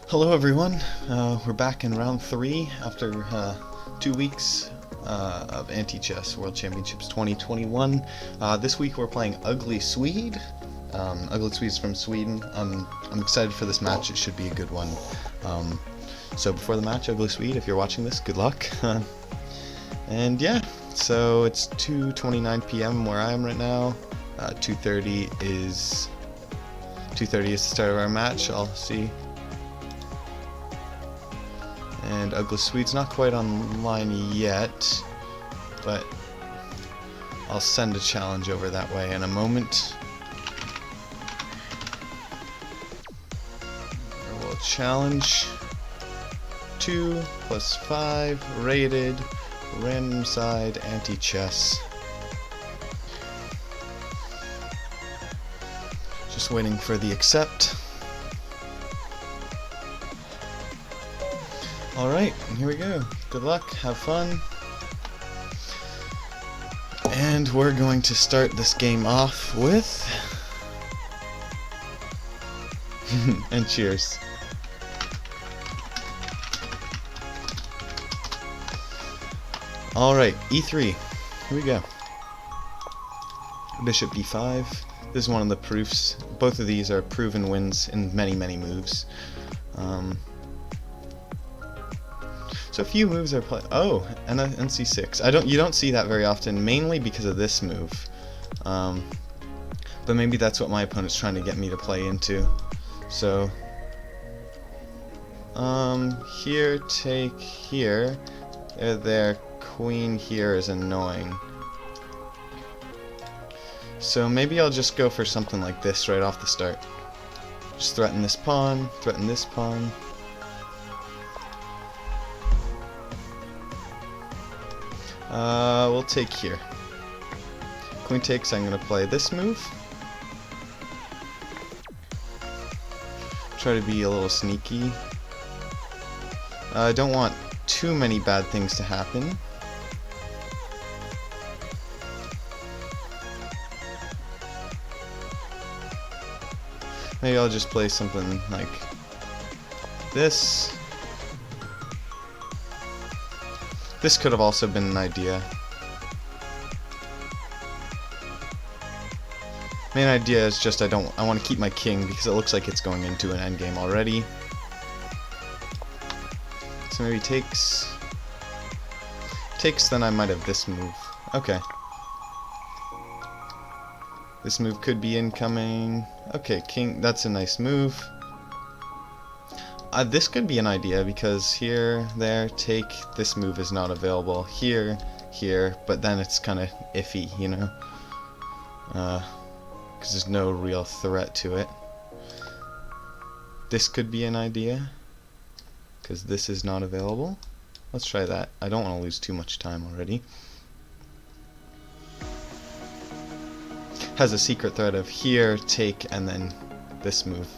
Hello everyone, we're back in round 3 after 2 weeks of Antichess World Championships 2021. This week we're playing UglySwede. UglySwede's from Sweden. I'm excited for this match, it should be a good one. So before the match, UglySwede, if you're watching this, good luck. And yeah, so it's 2:29 p.m. where I am right now. 2:30 is the start of our match, I'll see. And UglySwede's not quite online yet, but I'll send a challenge over that way in a moment. We'll challenge 2 + 5 rated random side Antichess. Just waiting for the accept. Alright, here we go. Good luck, have fun. And we're going to start this game off with... and cheers. Alright, e3. Here we go. Bishop b5. This is one of the proofs. Both of these are proven wins in many, many moves. So a few moves are played. Oh, and c6. You don't see that very often, mainly because of this move. But maybe that's what my opponent's trying to get me to play into. So here, take here. There, queen here is annoying. So maybe I'll just go for something like this right off the start. Just threaten this pawn, threaten this pawn. We'll take here. Queen takes, I'm going to play this move. Try to be a little sneaky. I don't want too many bad things to happen. Maybe I'll just play something like this. This could have also been an idea. Main idea is just I want to keep my king because it looks like it's going into an endgame already. So maybe takes, then I might have this move. Okay. This move could be incoming. Okay, king, that's a nice move. This could be an idea because here, there, take, this move is not available. Here, here, but then it's kind of iffy, you know? Because there's no real threat to it. This could be an idea because this is not available. Let's try that. I don't want to lose too much time already. Has a secret threat of here, take, and then this move.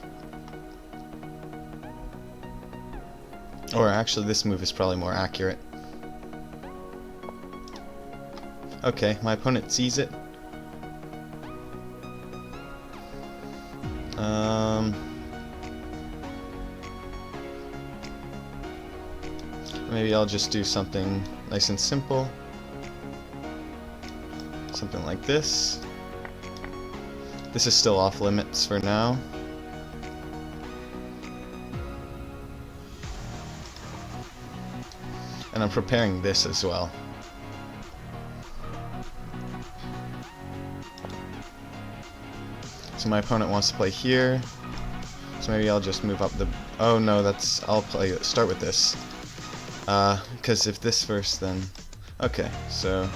Or actually, this move is probably more accurate. Okay, my opponent sees it. Maybe I'll just do something nice and simple. Something like this. This is still off limits for now. And I'm preparing this as well. So my opponent wants to play here. So maybe I'll just move up the... Oh no, I'll start with this. Because if this first, then... Okay, so...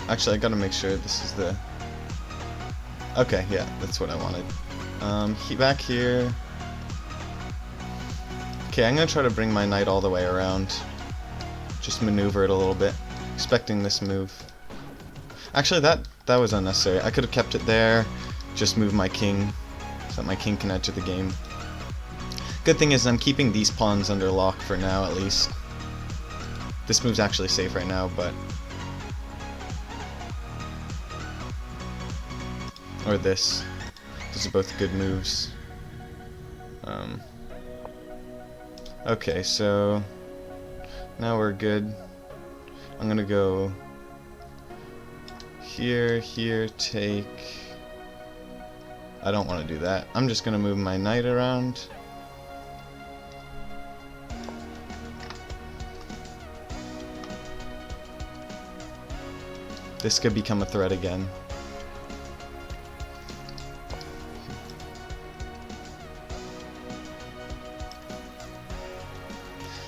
Actually, I gotta make sure this is the... Okay, yeah, that's what I wanted. Back here... Okay, I'm gonna try to bring my knight all the way around. Just maneuver it a little bit. Expecting this move. Actually, that was unnecessary. I could have kept it there, just move my king, so that my king can enter the game. Good thing is I'm keeping these pawns under lock for now, at least. This move's actually safe right now, but... Or this. Those are both good moves. Okay, so now we're good. I'm gonna go here, here, take... I don't want to do that. I'm just gonna move my knight around. This could become a threat again.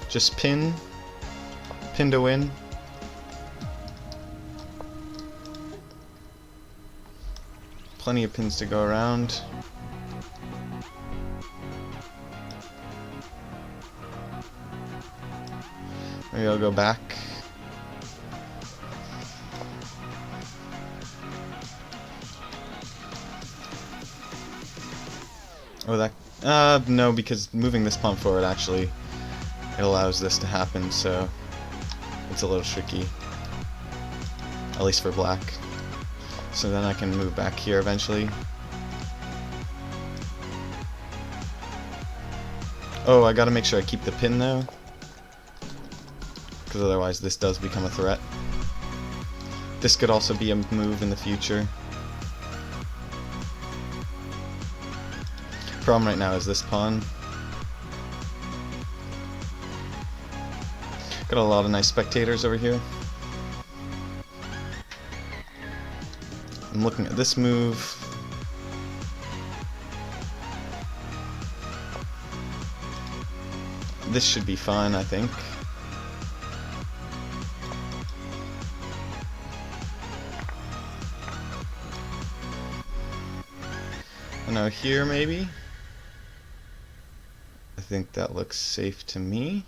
Just pin to win. Plenty of pins to go around. Maybe I'll go back. Oh, that... no, because moving this pawn forward actually, it allows this to happen, so it's a little tricky. At least for black. So then I can move back here eventually. Oh, I gotta make sure I keep the pin though, because otherwise this does become a threat. This could also be a move in the future. Problem right now is this pawn. Got a lot of nice spectators over here. I'm looking at this move. This should be fine, I think. And now here maybe? I think that looks safe to me.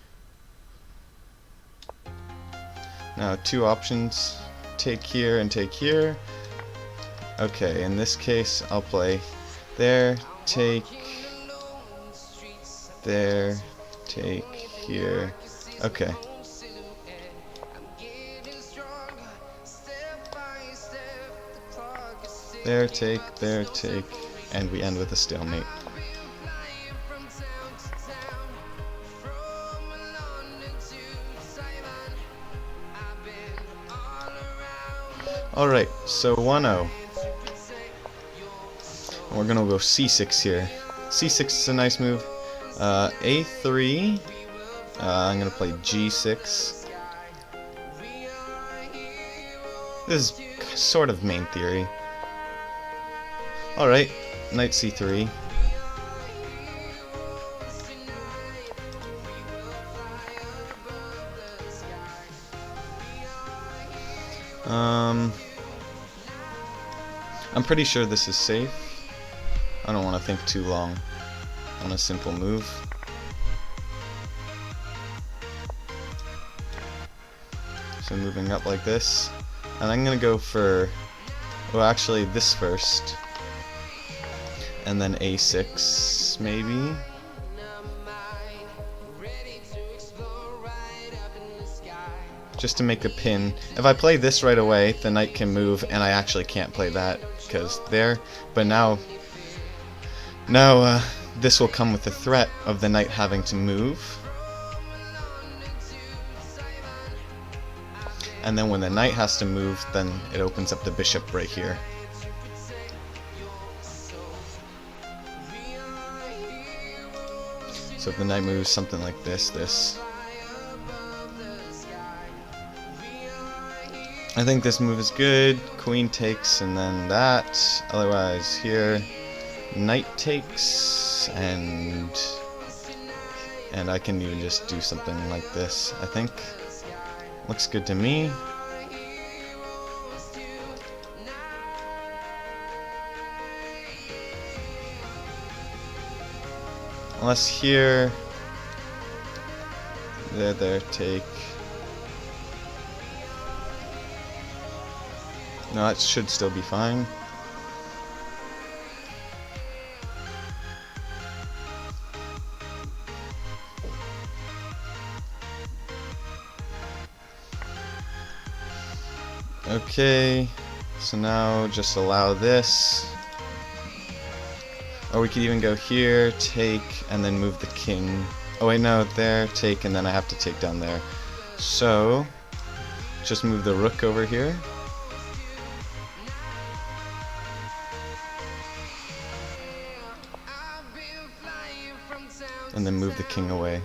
Now two options, take here and take here. Okay, in this case I'll play there, take, there, take, here. Okay. There, take, and we end with a stalemate. Alright, so 1-0. We're gonna go c6 here. c6 is a nice move. a3. I'm gonna play g6. This is sort of main theory. Alright, knight c3. I'm pretty sure this is safe. I don't want to think too long on a simple move. So moving up like this. And I'm going to go for, well actually this first. And then a6 maybe. Just to make a pin. If I play this right away, the knight can move, and I actually can't play that because there. But now this will come with the threat of the knight having to move. And then when the knight has to move, then it opens up the bishop right here. So if the knight moves something like this. I think this move is good. Queen takes and then that. Otherwise here, knight takes and I can even just do something like this, I think. Looks good to me. Unless here, there, take. No, that should still be fine. Okay, so now just allow this. Or we could even go here, take, and then move the king. Oh wait, no, there, take, and then I have to take down there. So, just move the rook over here. And then move the king away.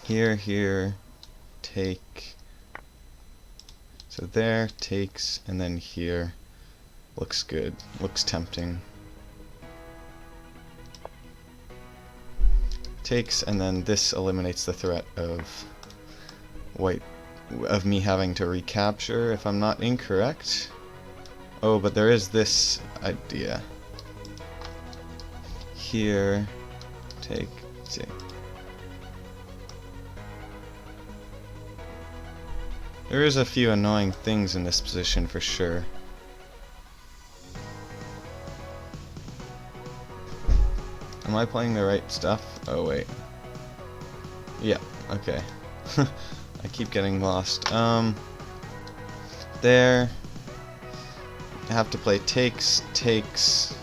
Here, here, take. So there, takes, and then here. Looks good. Looks tempting. Takes, and then this eliminates the threat of white, of me having to recapture, if I'm not incorrect. Oh, but there is this idea. Here, take, take. There is a few annoying things in this position for sure. Am I playing the right stuff? Oh wait. Yeah, okay. I keep getting lost. There. I have to play takes, takes.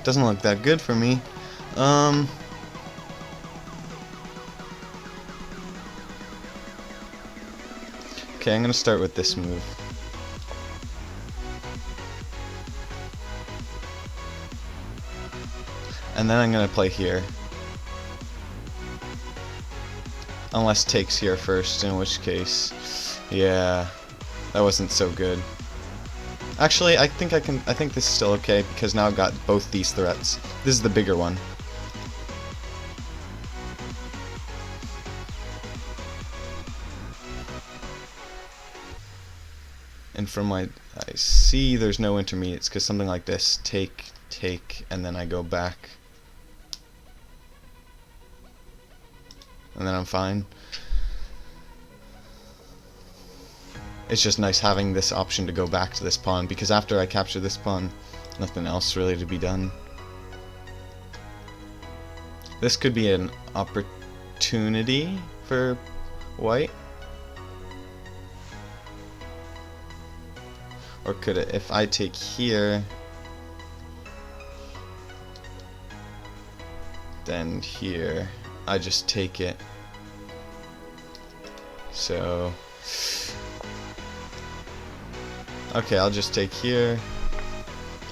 Doesn't look that good for me. Okay, I'm gonna start with this move. And then I'm gonna play here. Unless takes here first, in which case, yeah, that wasn't so good. Actually, I think this is still okay because now I've got both these threats. This is the bigger one. And from I see there's no intermediates because something like this, take, take, and then I go back. And then I'm fine. It's just nice having this option to go back to this pawn, because after I capture this pawn, nothing else really to be done. This could be an opportunity for white. Or could it, if I take here, then here, I just take it. So, okay, I'll just take here.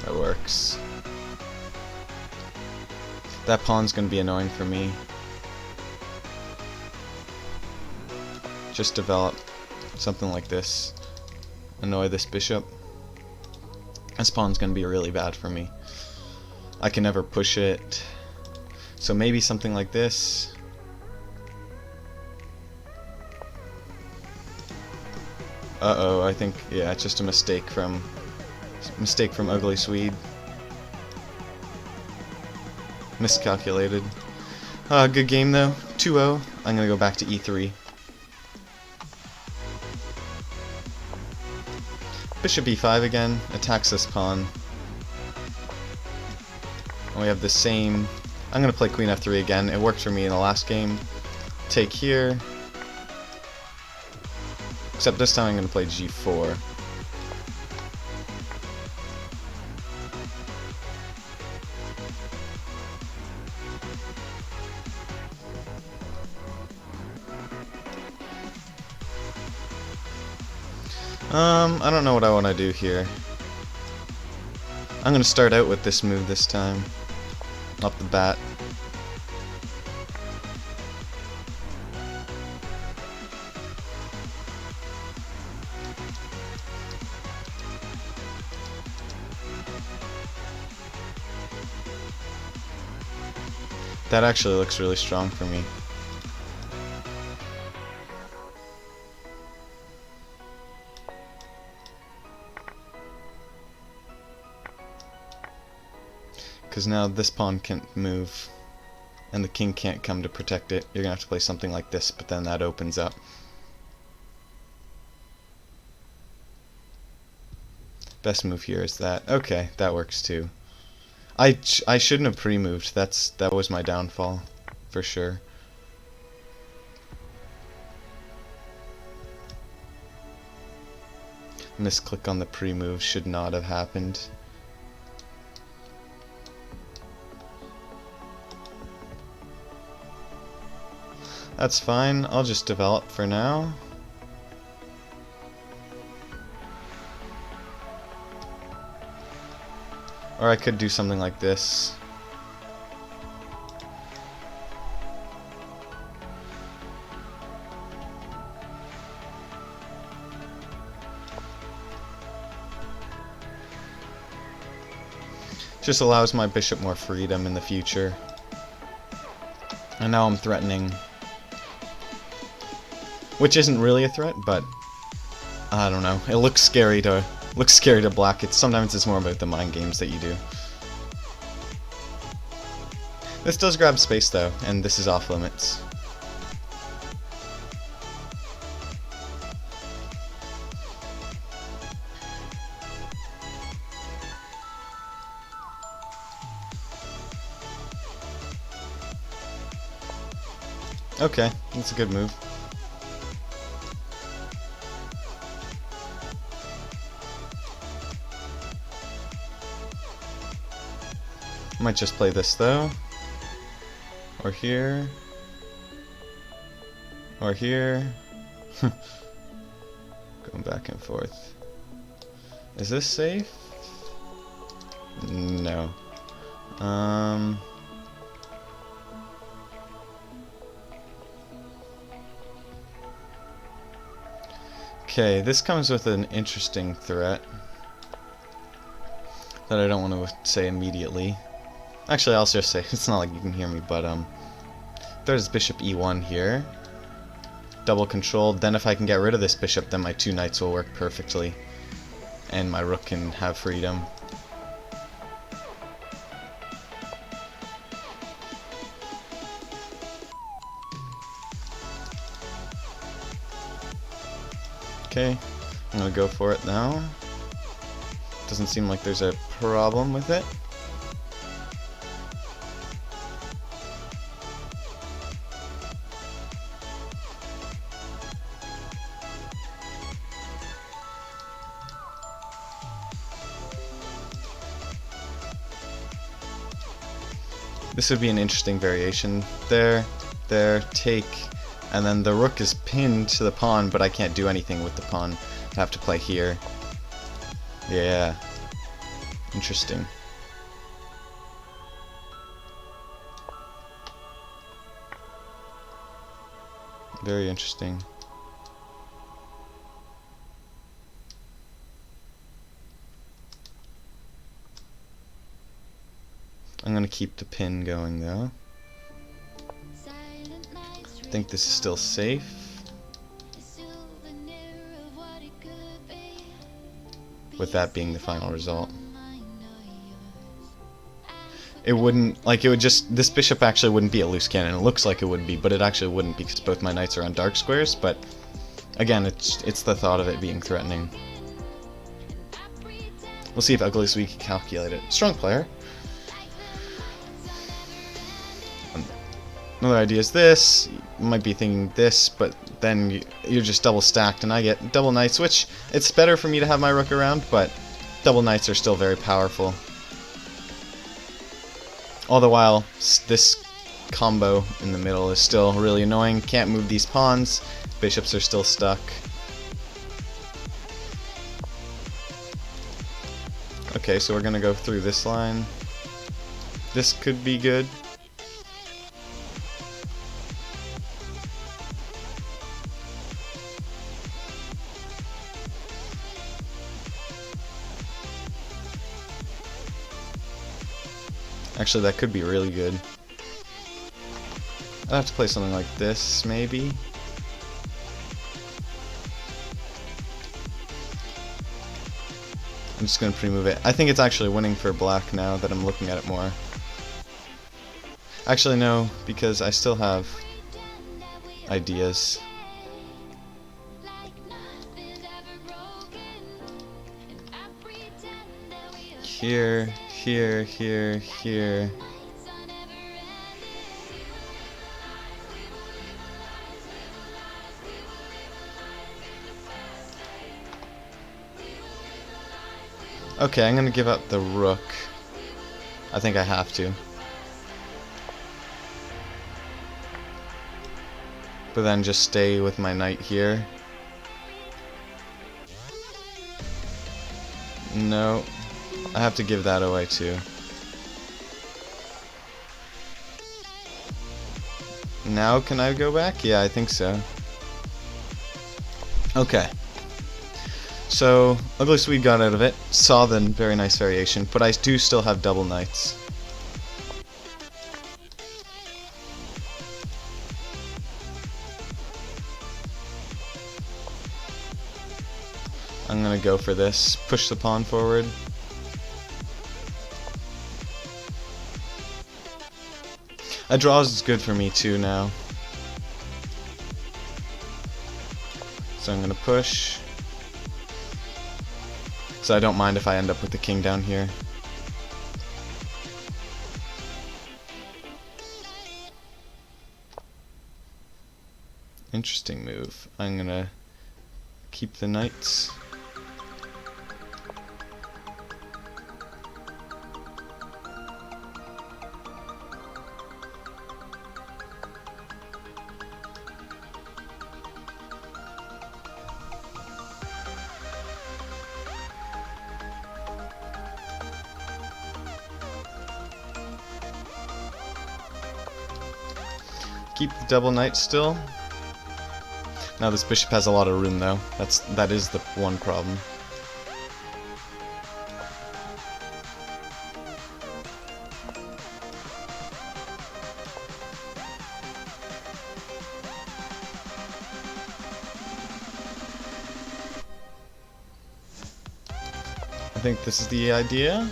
That works. That pawn's gonna be annoying for me. Just develop something like this. Annoy this bishop. This pawn's gonna be really bad for me. I can never push it. So maybe something like this. Uh-oh, I think, yeah, it's just a mistake from UglySwede. Miscalculated. Good game though. 2-0. I'm gonna go back to e3. Bishop e5 again, attacks this pawn. And we have the same. I'm gonna play queen f3 again. It worked for me in the last game. Take here. Except this time I'm gonna play g4. I don't know what I want to do here. I'm gonna start out with this move this time. Off the bat. That actually looks really strong for me. Because now this pawn can't move, and the king can't come to protect it. You're going to have to play something like this, but then that opens up. Best move here is that. Okay, that works too. I shouldn't have pre-moved. That was my downfall. for sure. Misclick on the pre-move should not have happened. That's fine, I'll just develop for now. Or I could do something like this. Just allows my bishop more freedom in the future. And now I'm threatening. Which isn't really a threat, but I don't know. It looks scary to black. Sometimes it's more about the mind games that you do. This does grab space though, and this is off limits. Okay, that's a good move. Might just play this though. Or here. Or here. Going back and forth. Is this safe? No. Okay, this comes with an interesting threat that I don't want to say immediately. Actually, I'll just say, it's not like you can hear me, but there's bishop e1 here. Double controlled, then if I can get rid of this bishop, then my two knights will work perfectly. And my rook can have freedom. Okay, I'm gonna go for it now. Doesn't seem like there's a problem with it. This would be an interesting variation. There, take, and then the rook is pinned to the pawn, but I can't do anything with the pawn. I have to play here. Yeah. Interesting. Very interesting. I'm gonna keep the pin going though. I think this is still safe. With that being the final result. It wouldn't, like, it would just, this bishop actually wouldn't be a loose cannon. It looks like it would be, but it actually wouldn't because both my knights are on dark squares, but again, it's the thought of it being threatening. We'll see if UglySwede can calculate it. Strong player. Another idea is this. You might be thinking this, but then you're just double stacked, and I get double knights, which it's better for me to have my rook around, but double knights are still very powerful. All the while, this combo in the middle is still really annoying. Can't move these pawns. Bishops are still stuck. Okay, so we're gonna go through this line. This could be good. Actually, that could be really good. I'd have to play something like this, maybe. I'm just going to pre-move it. I think it's actually winning for black now that I'm looking at it more. Actually, no, because I still have ideas. Here, here, here, here. Okay, I'm gonna give up the rook. I think I have to. But then just stay with my knight here. No, I have to give that away too. Now can I go back? Yeah, I think so. Okay. So, UglySwede got out of it, saw the very nice variation, but I do still have double knights. I'm gonna go for this, push the pawn forward. A draw is good for me too now. So I'm gonna push. So I don't mind if I end up with the king down here. Interesting move. I'm gonna keep the knights. Keep the double knight still. Now this bishop has a lot of room though. That is the one problem. I think this is the idea.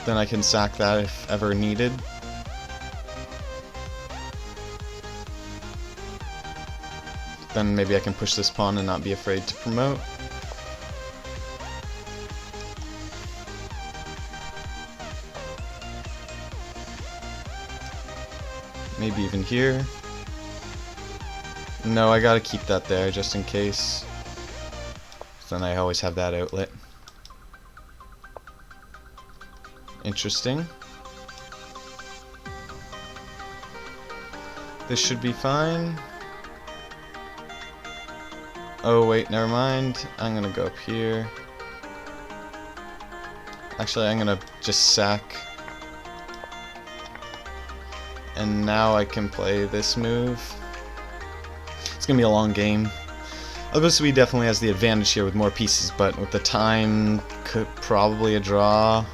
Then I can sack that if ever needed. Then maybe I can push this pawn and not be afraid to promote. Maybe even here. No, I gotta keep that there just in case. Then I always have that outlet. Interesting. This should be fine. Oh wait, never mind. I'm gonna go up here. Actually, I'm gonna just sack. And now I can play this move. It's gonna be a long game. UglySwede definitely has the advantage here with more pieces, but with the time, probably a draw.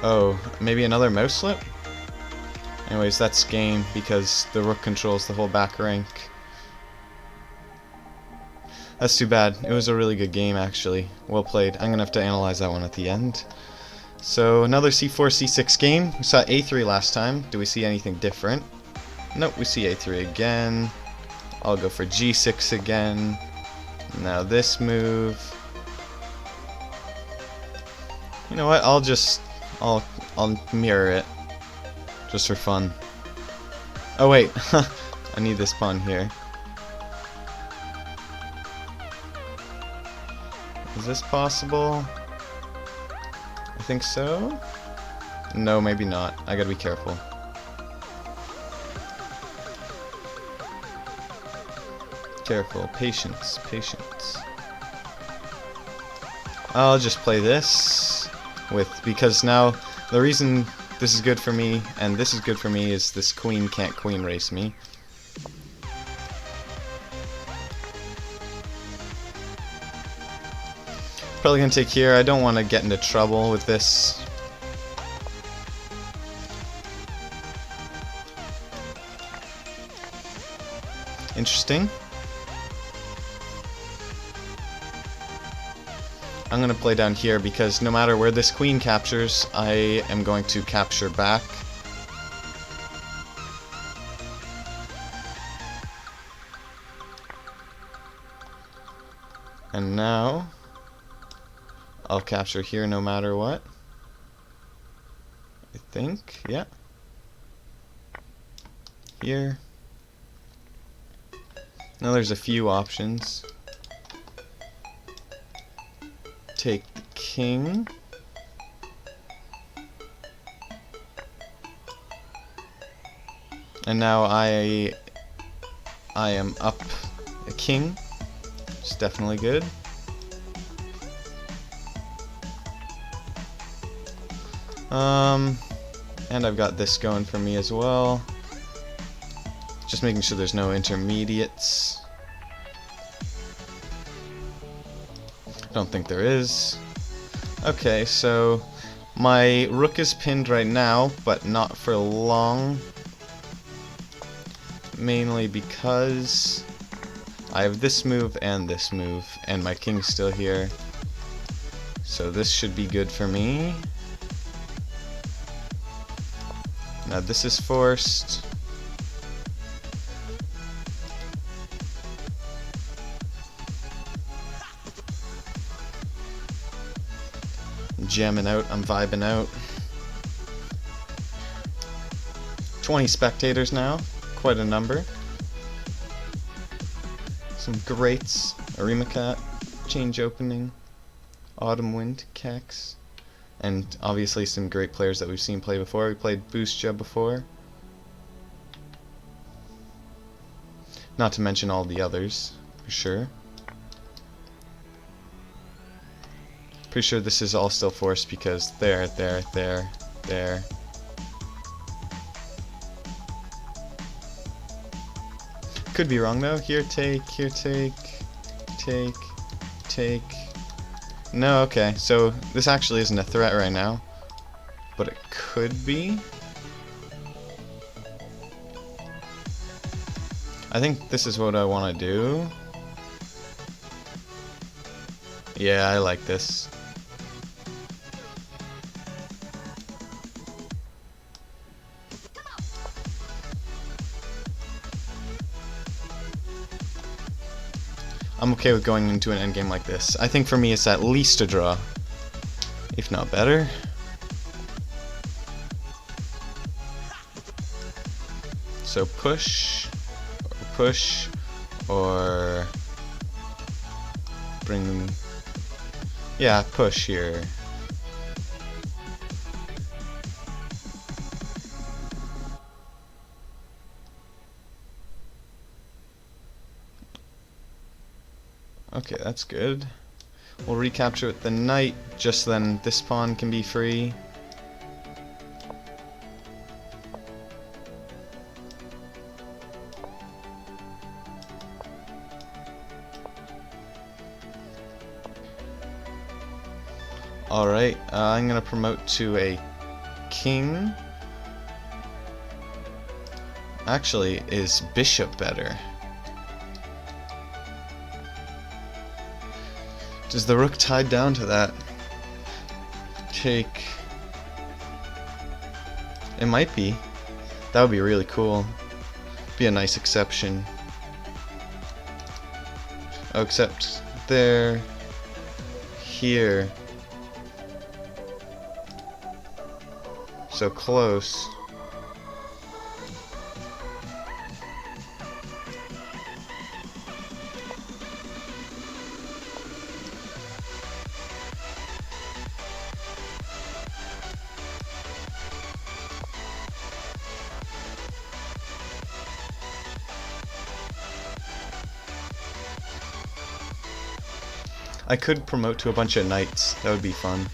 Oh, maybe another mouse slip? Anyways, that's game because the rook controls the whole back rank. That's too bad. It was a really good game actually. Well played. I'm gonna have to analyze that one at the end. So another c4, c6 game. We saw a3 last time. Do we see anything different? Nope, we see a3 again. I'll go for g6 again. Now this move. You know what? I'll mirror it, just for fun. Oh wait, I need this pawn here. Is this possible? I think so? No, maybe not. I gotta be careful. Careful, patience, patience. I'll just play this. Because now the reason this is good for me and this is good for me is this queen can't queen race me. Probably gonna take here. I don't want to get into trouble with this. Interesting. I'm going to play down here because no matter where this queen captures, I am going to capture back. And now I'll capture here no matter what. I think, yeah. Here. Now there's a few options. Take the king. And now I am up a king. It's definitely good. And I've got this going for me as well. Just making sure there's no intermediates. I don't think there is. Okay, so my rook is pinned right now, but not for long. Mainly because I have this move, and my king's still here. So this should be good for me. Now this is forced. I'm jamming out, I'm vibing out. 20 spectators now, quite a number. Some greats, Arimacat, Change Opening, Autumn Wind, Kex. And obviously some great players that we've seen play before. We played Boostja before. Not to mention all the others, for sure. Pretty sure this is all still forced because there. Could be wrong though. Here take. No, okay, so this actually isn't a threat right now, but it could be. I think this is what I want to do. Yeah, I like this. I'm okay with going into an endgame like this. I think for me it's at least a draw, if not better. So push, or bring them. Yeah, push here. Okay, that's good. We'll recapture with the knight, just then this pawn can be free. Alright, I'm gonna promote to a king. Actually, is bishop better? Is the rook tied down to that? Take. It might be. That would be really cool. Be a nice exception. Oh, except there. Here. So close. I could promote to a bunch of knights. That would be fun.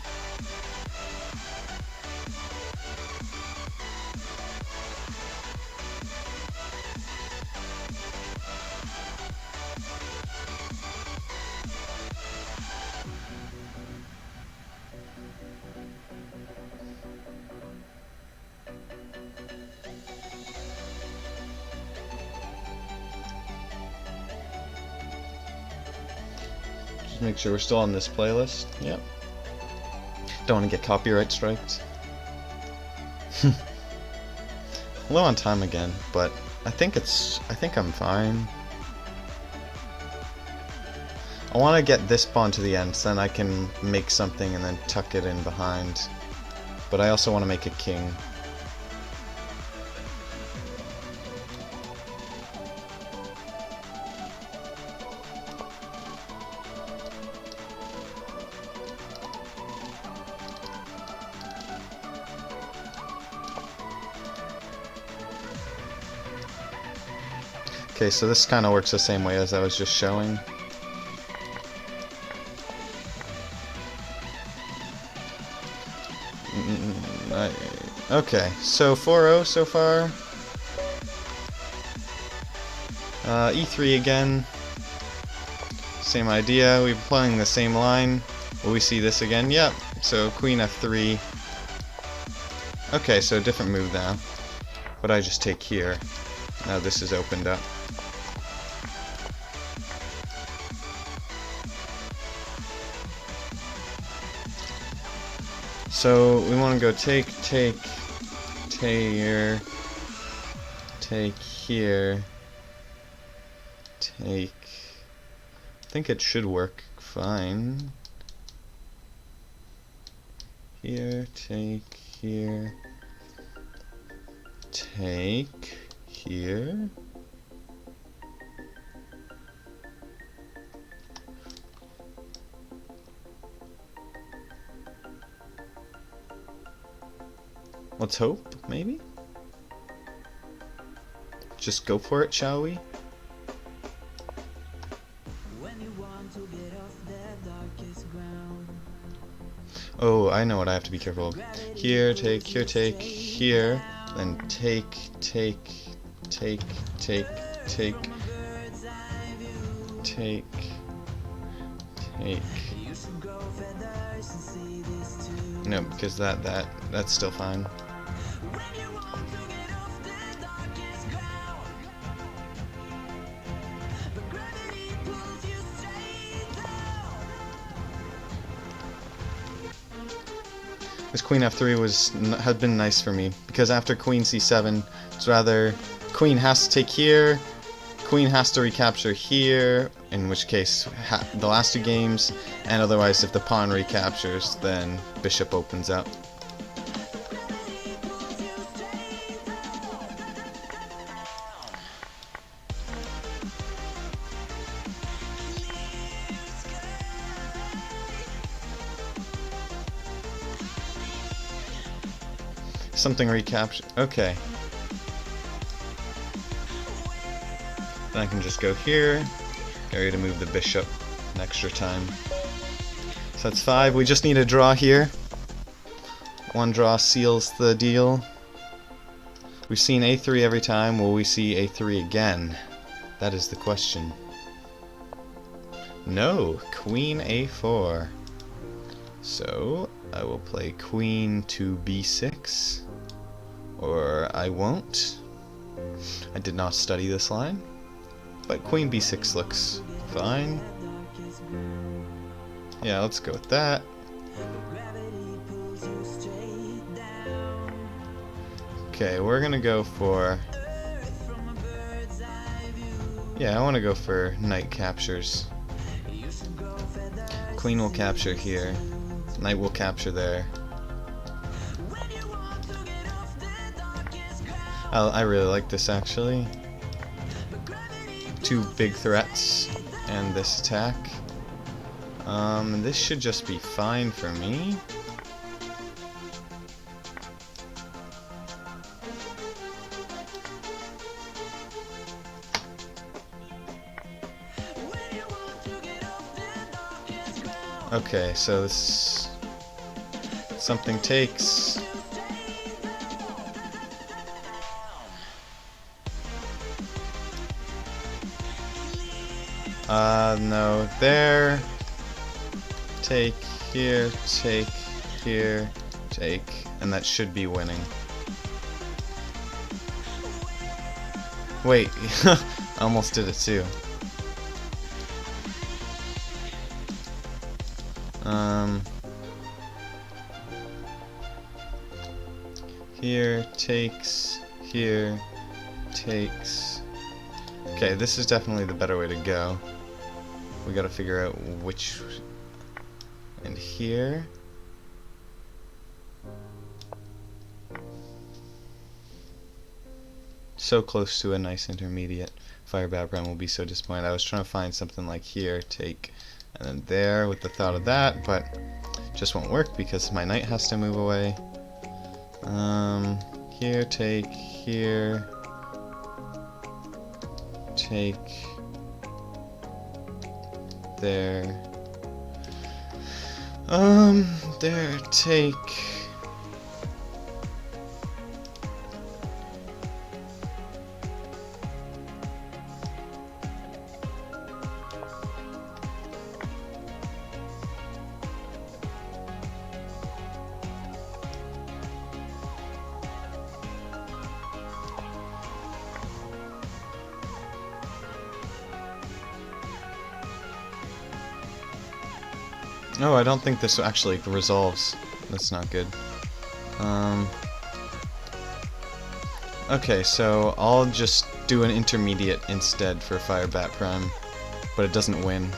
Just make sure we're still on this playlist. Yep. Don't want to get copyright striked. Low on time again, but I think I'm fine. I want to get this pawn to the end, so then I can make something and then tuck it in behind. But I also want to make a king. Okay, so this kind of works the same way as I was just showing. Okay, so 4-0 so far. E3 again. Same idea. We're playing the same line. Will we see this again? Yep. So Queen F3. Okay, so different move now. What I just take here. Now this is opened up. So we want to go take here, take here, take. I think it should work fine. Here, take here, take here. Let's hope, maybe? Just go for it, shall we? Oh, I know what I have to be careful of. Here, take, here, then take, take, take, take, take, take, take. No, because that's still fine. This Queen F3 had been nice for me, because after Queen C7, it's rather Queen has to take here, Queen has to recapture here, in which case the last two games, and otherwise if the pawn recaptures, then Bishop opens up. Something recapture. Okay. Then I can just go here. Get ready to move the bishop an extra time. So that's 5. We just need a draw here. One draw seals the deal. We've seen A3 every time. Will we see A3 again? That is the question. No. Queen A4. So I will play Queen to B6. Or I won't. I did not study this line. But Queen B6 looks fine. Yeah, let's go with that. Okay, we're gonna go for... Yeah, I want to go for knight captures. Queen will capture here. Knight will capture there. I really like this actually. 2 big threats and this attack. This should just be fine for me. Okay, so this something takes. No, there. Take here, take here, take, and that should be winning. Wait, I almost did it too. Here, takes, here, takes. Okay, this is definitely the better way to go. we gotta figure out which. And here. So close to a nice intermediate. Fire Background will be so disappointed. I was trying to find something like here, take, and then there with the thought of that, but just won't work because my knight has to move away. Here, take, here, take, there, there, take. Oh, I don't think this actually resolves. That's not good. Okay, so I'll just do an intermediate instead for Fire Bat Prime, but it doesn't win.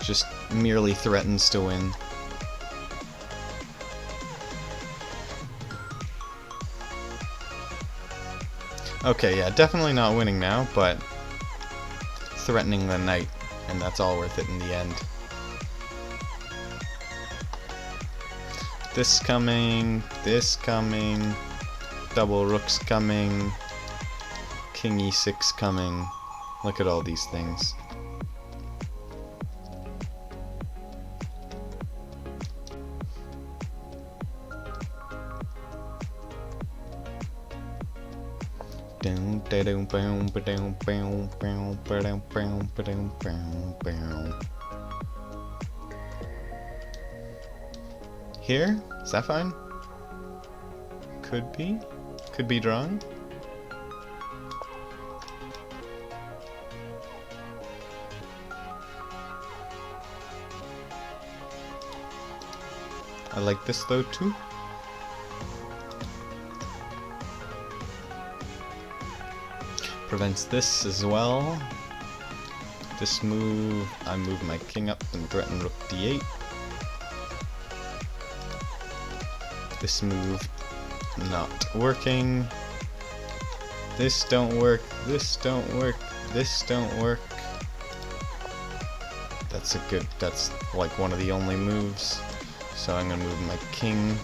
Just merely threatens to win. Okay, yeah, definitely not winning now, but threatening the knight, and that's all worth it in the end. This coming, double rooks coming, king e6 coming. Look at all these things. Here? Is that fine? Could be. Could be drawn. I like this though too. Prevents this as well. This move, I move my king up and threaten rook d8. This move, not working. This don't work, this don't work, this don't work. That's that's like one of the only moves. So I'm gonna move my king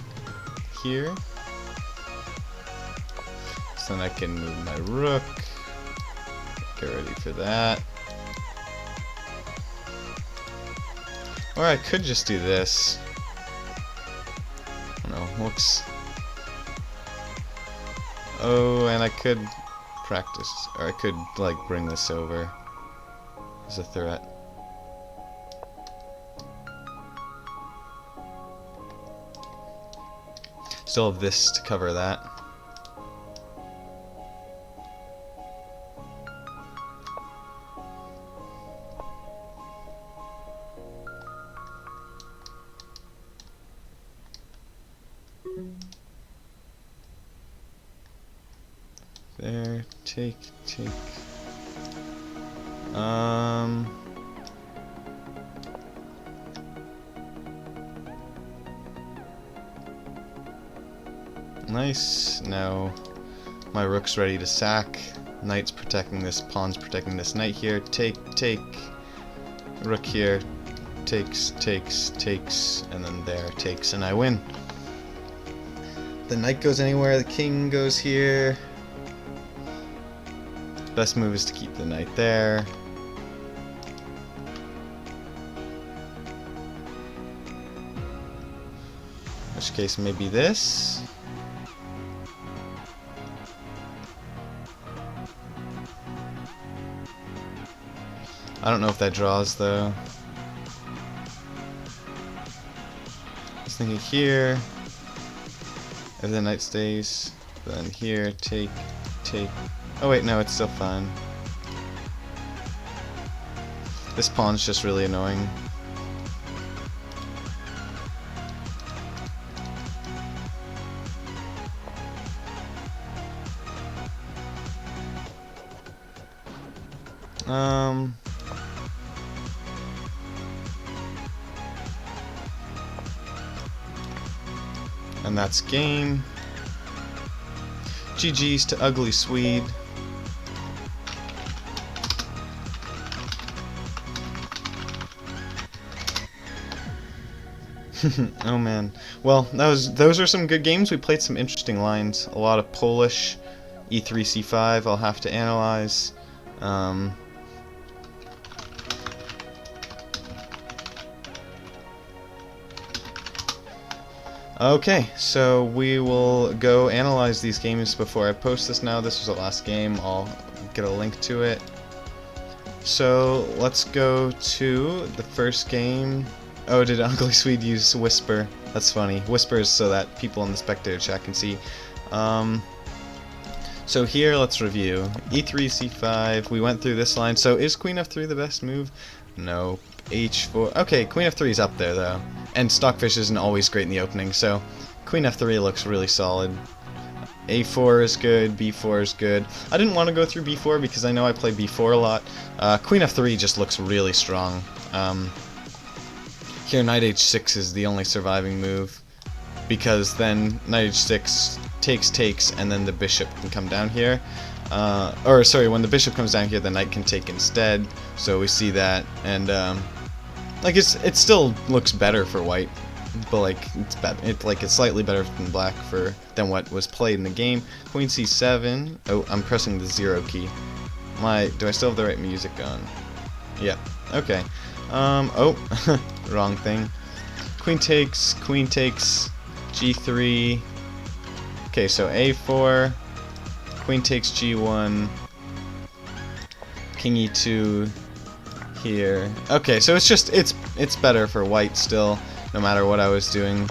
here. So then I can move my rook. Get ready for that. Or I could just do this. No, whoops. Oh, and I could practice, or I could like bring this over as a threat. Still have this to cover that. There, take. Nice. Now my rook's ready to sack. Knight's protecting this, pawn's protecting this. Knight here, take. Rook here, takes, and then there, takes, and I win. The knight goes anywhere, the king goes here. Best move is to keep the knight there. In which case, maybe this. I don't know if that draws though. I was thinking here. If the knight stays, then here, take. Oh wait, no, it's still fine. This pawn's just really annoying. And that's game. GG's to Ugly Swede. Oh man. Well, those are some good games. We played some interesting lines. A lot of Polish. E3, C5 I'll have to analyze. Okay, so we will go analyze these games before I post this now. This was the last game. I'll get a link to it. So let's go to the first game. Oh, did Ugly Swede use Whisper? That's funny. Whisper is so that people in the spectator chat can see. So here, let's review. E3, C5, we went through this line. So is Queen F3 the best move? No. H4. Okay, Queen F3 is up there, though. And Stockfish isn't always great in the opening, so Queen F3 looks really solid. A4 is good, B4 is good. I didn't want to go through B4 because I know I play B4 a lot. Queen F3 just looks really strong. Here, Knight H6 is the only surviving move, because then Knight H6 takes, and then the bishop can come down here. Or sorry, when the bishop comes down here, the knight can take instead. So we see that, and like it still looks better for white, but like it's slightly better than black than what was played in the game. Queen C7. Oh, I'm pressing the 0 key. Do I still have the right music on? Yeah. Okay. Oh, wrong thing. Queen takes, G3. Okay, so A4, Queen takes G1, King E2 here. Okay, so it's better for white still, no matter what I was doing.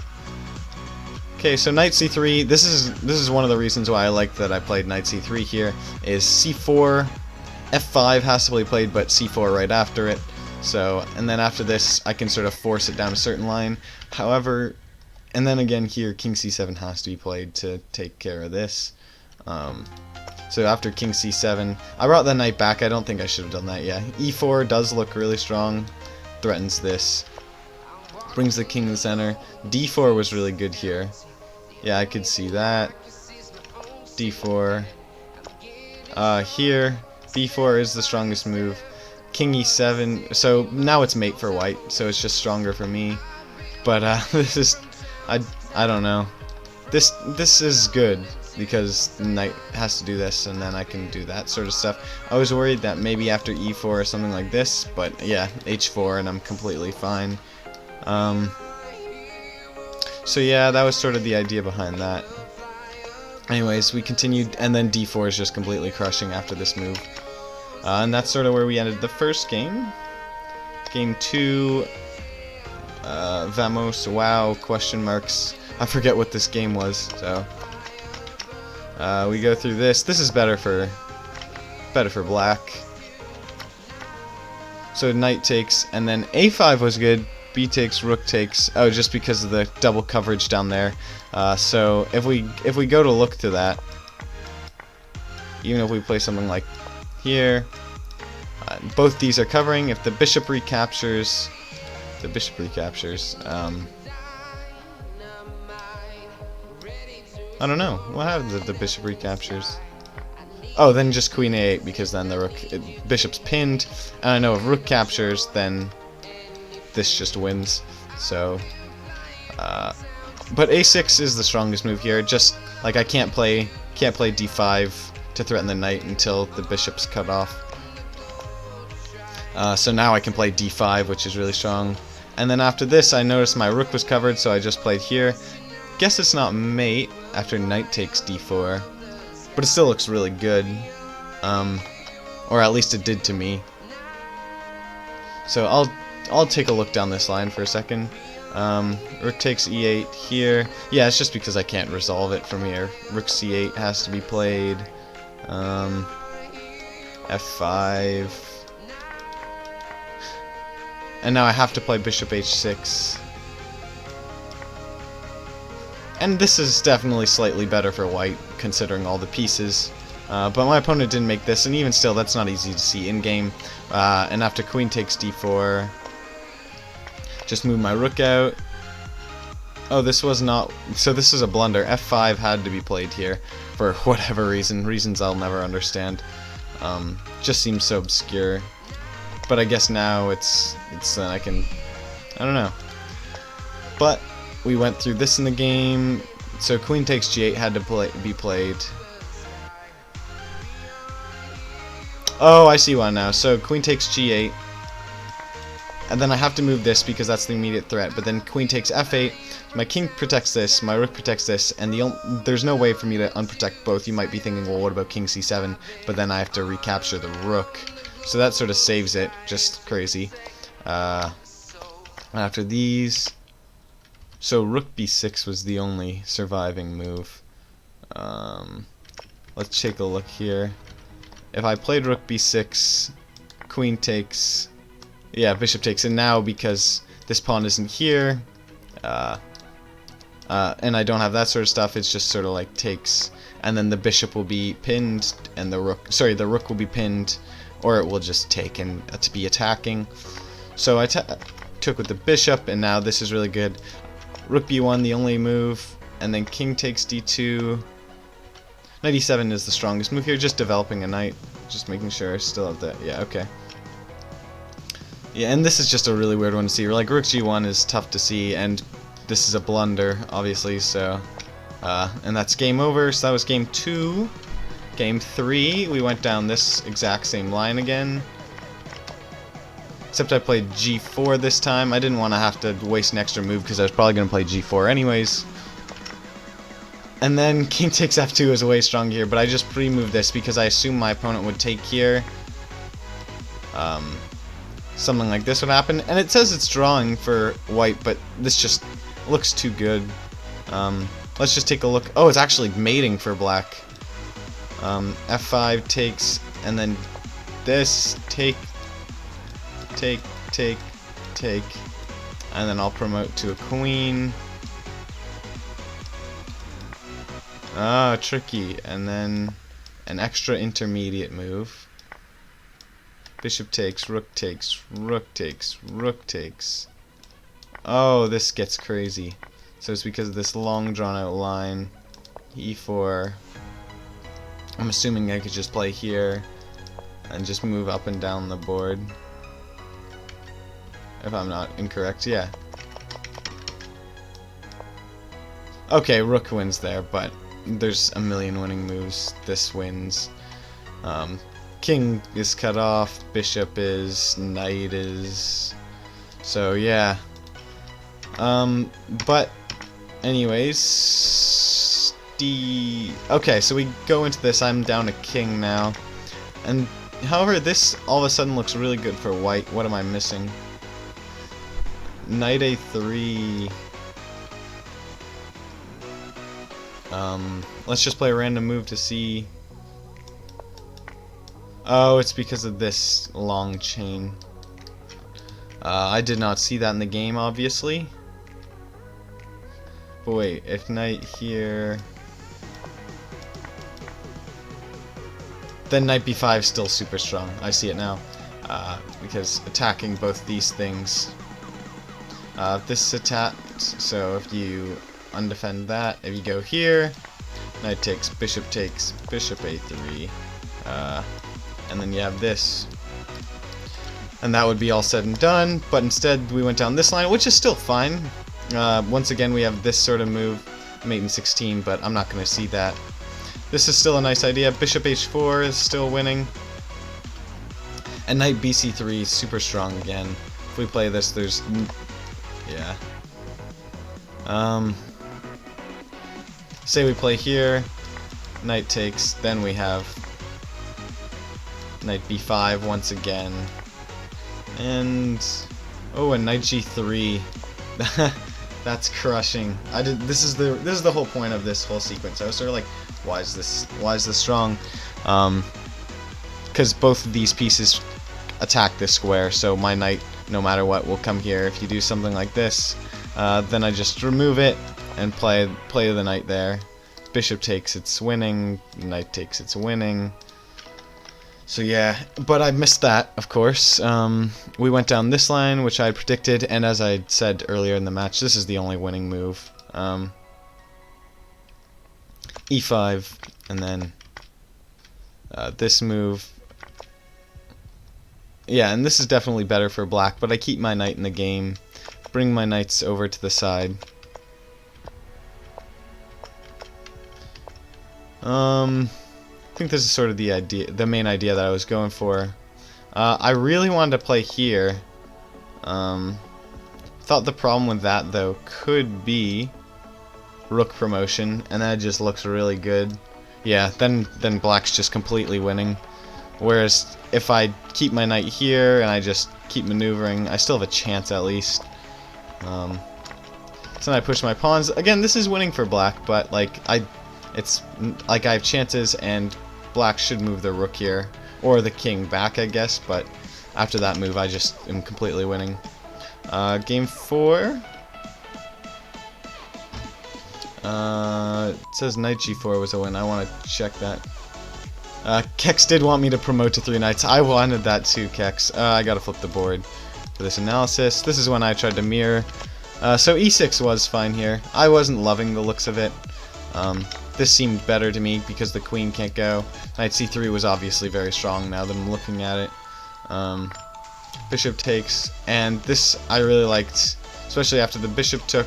Okay, so Knight C3. This is one of the reasons why I like that I played Knight C3 here. Is C4, F5 has to be played, but C4 right after it. So, and then after this, I can sort of force it down a certain line. However, and then again here, King C7 has to be played to take care of this. So after King C7, I brought the knight back. I don't think I should have done that. Yeah, E4 does look really strong. Threatens this. Brings the king to the center. D4 was really good here. Yeah, I could see that. D4. Here, B4 is the strongest move. King E7. So now it's mate for white. So it's just stronger for me. But this is, I don't know. This is good because the knight has to do this, and then I can do that sort of stuff. I was worried that maybe after E4 or something like this, but yeah, H4, and I'm completely fine. So yeah, that was sort of the idea behind that. Anyways, we continued, and then D4 is just completely crushing after this move. And that's sort of where we ended the first game. Game 2, Vamos, wow, question marks. I forget what this game was, so we go through this. This is better for black. So knight takes, and then A5 was good. B takes, rook takes. Oh, just because of the double coverage down there. So if we go to look to that, even if we play something like here, both these are covering. If the bishop recaptures, I don't know. What happens if the bishop recaptures? Oh, then just queen a8, because then the bishop's pinned. And I know if rook captures, then this just wins. So, but a6 is the strongest move here. Just like I can't play d5 to threaten the knight until the bishop's cut off. So now I can play d5, which is really strong. And then after this, I noticed my rook was covered, so I just played here. Guess it's not mate after knight takes d4, but it still looks really good. Or at least it did to me. So I'll take a look down this line for a second. Rook takes e8 here. Yeah, it's just because I can't resolve it from here. Rook c8 has to be played. F5. And now I have to play bishop h6. And this is definitely slightly better for white, considering all the pieces. But my opponent didn't make this, and even still, that's not easy to see in-game. And after queen takes d4, just move my rook out. Oh, this was not... So this is a blunder. f5 had to be played here for whatever reason. Reasons I'll never understand. Just seems so obscure. But I guess now it's I can... I don't know. But we went through this in the game. So queen takes g8 had to be played. Oh, I see one now. So queen takes g8. And then I have to move this because that's the immediate threat. But then queen takes f8. My king protects this, my rook protects this, and there's no way for me to unprotect both. You might be thinking, well, what about king c7? But then I have to recapture the rook. So that sort of saves it. Just crazy. After these... So rook b6 was the only surviving move. Let's take a look here. If I played rook b6, queen takes... Yeah, bishop takes. And now, because this pawn isn't here... and I don't have that sort of stuff, it's just sort of like takes, and then the bishop will be pinned, and the rook will be pinned, or it will just take and to be attacking. So I took with the bishop, and now this is really good. Rook b1, the only move, and then king takes d2. Knight e7 is the strongest move here, just developing a knight, just making sure I still have that. Yeah, okay. Yeah, and this is just a really weird one to see. Like, rook g1 is tough to see, and this is a blunder, obviously, so... and that's game over, so that was game 2. Game 3, we went down this exact same line again. Except I played g4 this time. I didn't want to have to waste an extra move, because I was probably going to play g4 anyways. And then king takes f2 is way stronger here, but I just pre-moved this because I assumed my opponent would take here. Something like this would happen, and it says it's drawing for white, but this just looks too good. Let's just take a look. Oh, it's actually mating for black. f5 takes, and then this take, and then I'll promote to a queen. Ah, tricky. And then an extra intermediate move. Bishop takes, rook takes, rook takes, rook takes. Oh, this gets crazy. So it's because of this long drawn out line. e4. I'm assuming I could just play here and just move up and down the board. If I'm not incorrect, yeah. Okay, rook wins there, but there's a million winning moves. This wins. King is cut off, bishop is, knight is. So yeah. But anyways, okay, so we go into this. I'm down a king now, and however, this all of a sudden looks really good for white. What am I missing? Knight a3. Let's just play a random move to see. Oh, it's because of this long chain. I did not see that in the game, obviously. But wait, if knight here... Then knight b5 is still super strong. I see it now. Because attacking both these things... this is attacked, so if you undefend that, if you go here, knight takes, bishop a3, and then you have this, and that would be all said and done. But instead we went down this line, which is still fine. Once again we have this sort of move, mate in 16, but I'm not going to see that. This is still a nice idea. Bishop h4 is still winning, and knight bc3 is super strong again. If we play this, there's... yeah. Say we play here, knight takes, then we have knight b5 once again, and oh, and knight g3. That's crushing. This is the whole point of this whole sequence. I was sort of like, why is this strong? Because both of these pieces attack this square, so my knight, no matter what, will come here. If you do something like this, then I just remove it and play the knight there. bishop takes, it's winning. Knight takes, it's winning. So yeah, but I missed that, of course. We went down this line, which I had predicted, and as I said earlier in the match, this is the only winning move. E5, and then this move. Yeah, and this is definitely better for black, but I keep my knight in the game, bring my knights over to the side. I think this is sort of the main idea that I was going for. I really wanted to play here. Thought the problem with that though could be rook promotion, and that just looks really good. Yeah, then black's just completely winning. Whereas if I keep my knight here and I just keep maneuvering, I still have a chance at least. So then I push my pawns. Again, this is winning for black, but like it's like I have chances, and black should move the rook here, or the king back, I guess, but after that move I just am completely winning. Game 4. It says knight g4 was a win. I want to check that. Kex did want me to promote to 3 knights. I wanted that too, Kex. I gotta flip the board for this analysis. This is when I tried to mirror. So e6 was fine here. I wasn't loving the looks of it. This seemed better to me because the queen can't go. Knight c3 was obviously very strong now that I'm looking at it. Bishop takes, and this I really liked, especially after the bishop took,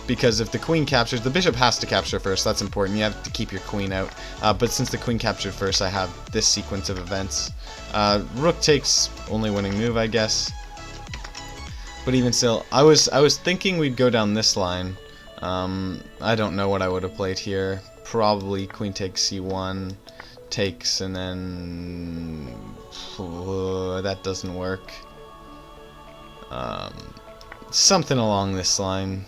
because if the queen captures, the bishop has to capture first. That's important. You have to keep your queen out. But since the queen captured first, I have this sequence of events. Rook takes, only winning move, I guess. But even still, I was thinking we'd go down this line. I don't know what I would have played here. Probably queen takes c1, takes, and then that doesn't work. Something along this line.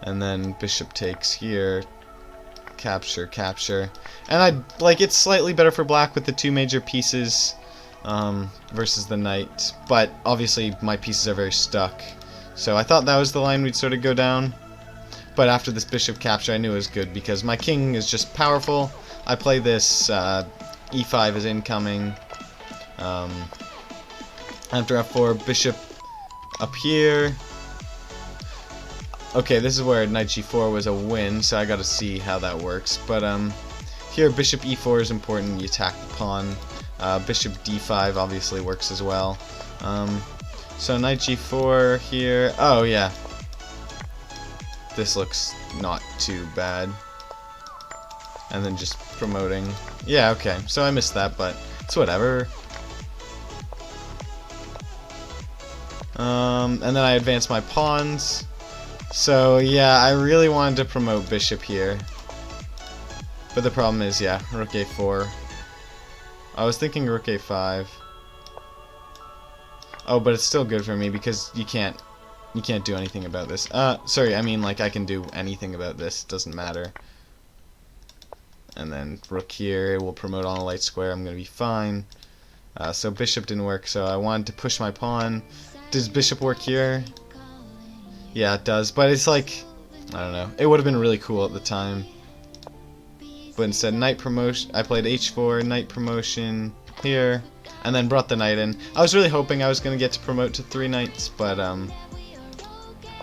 And then bishop takes here, capture, capture. And it's slightly better for black with the 2 major pieces versus the knight, but obviously my pieces are very stuck. So I thought that was the line we'd sort of go down. But after this bishop capture, I knew it was good because my king is just powerful. I play this e5 is incoming. After f4, bishop up here. Okay, this is where knight g4 was a win, so I gotta see how that works. But here bishop e4 is important. You attack the pawn. Bishop d5 obviously works as well. So knight g4 here. Oh yeah. This looks not too bad. And then just promoting. Yeah, okay. So I missed that, but it's whatever. And then I advance my pawns. So yeah, I really wanted to promote bishop here. But the problem is, yeah, rook a4. I was thinking rook a5. Oh, but it's still good for me because you can't do anything about this. Sorry, I mean like I can do anything about this. It doesn't matter. And then rook here will promote on a light square. I'm gonna be fine. So bishop didn't work, so I wanted to push my pawn. Does bishop work here? Yeah, it does, but it's like, I don't know. It would have been really cool at the time. But instead, knight promotion. I played h4, knight promotion here, and then brought the knight in. I was really hoping I was going to get to promote to 3 knights, but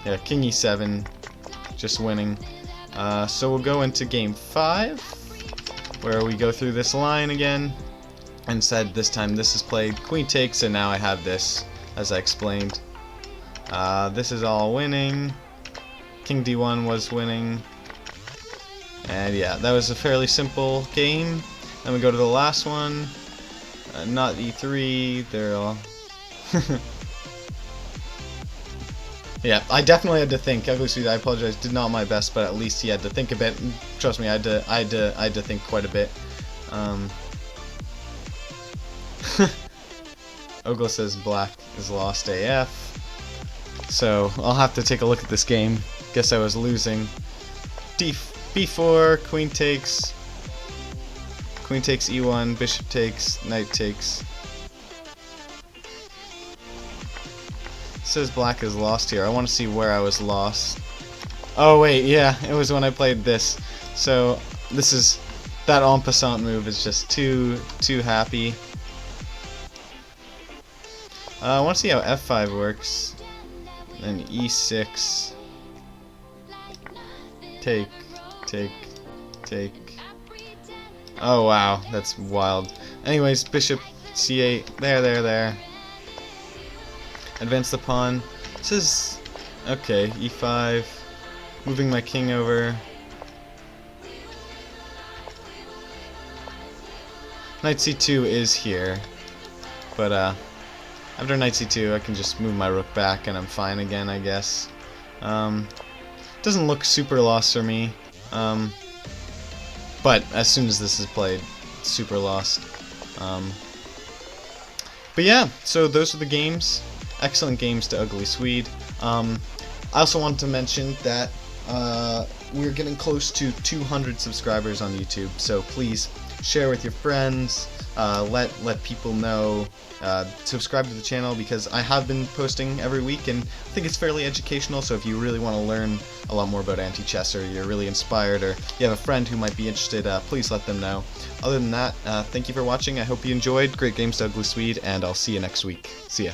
yeah, king e7, just winning. So we'll go into game 5, where we go through this line again. And said this time this is played queen takes, and now I have this, as I explained. This is all winning. King d1 was winning. And yeah, that was a fairly simple game. Then we go to the last one. Not e3. They're all... Yeah, I definitely had to think. UglySwede, I apologize, did not my best, but at least he had to think a bit. Trust me, I had to think quite a bit. Ogla says black is lost AF. So I'll have to take a look at this game. Guess I was losing. b4, queen takes e1, bishop takes, knight takes. It says black is lost here. I want to see where I was lost. Oh wait, yeah, it was when I played this. So this is that en passant move is just too happy. I want to see how F5 works. And E6. Take. Oh wow, that's wild. Anyways, bishop C8. There. Advance the pawn. This is okay. E5. Moving my king over. Knight C2 is here, but after Knight C2, I can just move my rook back and I'm fine again, I guess. Doesn't look super lost for me, but as soon as this is played, it's super lost. But yeah, so those are the games. Excellent games to UglySwede. I also want to mention that we're getting close to 200 subscribers on YouTube, so please share with your friends, let people know, subscribe to the channel because I have been posting every week and I think it's fairly educational, so if you really want to learn a lot more about Antichess or you're really inspired or you have a friend who might be interested, please let them know. Other than that, thank you for watching. I hope you enjoyed. Great games to UglySwede, and I'll see you next week. See ya.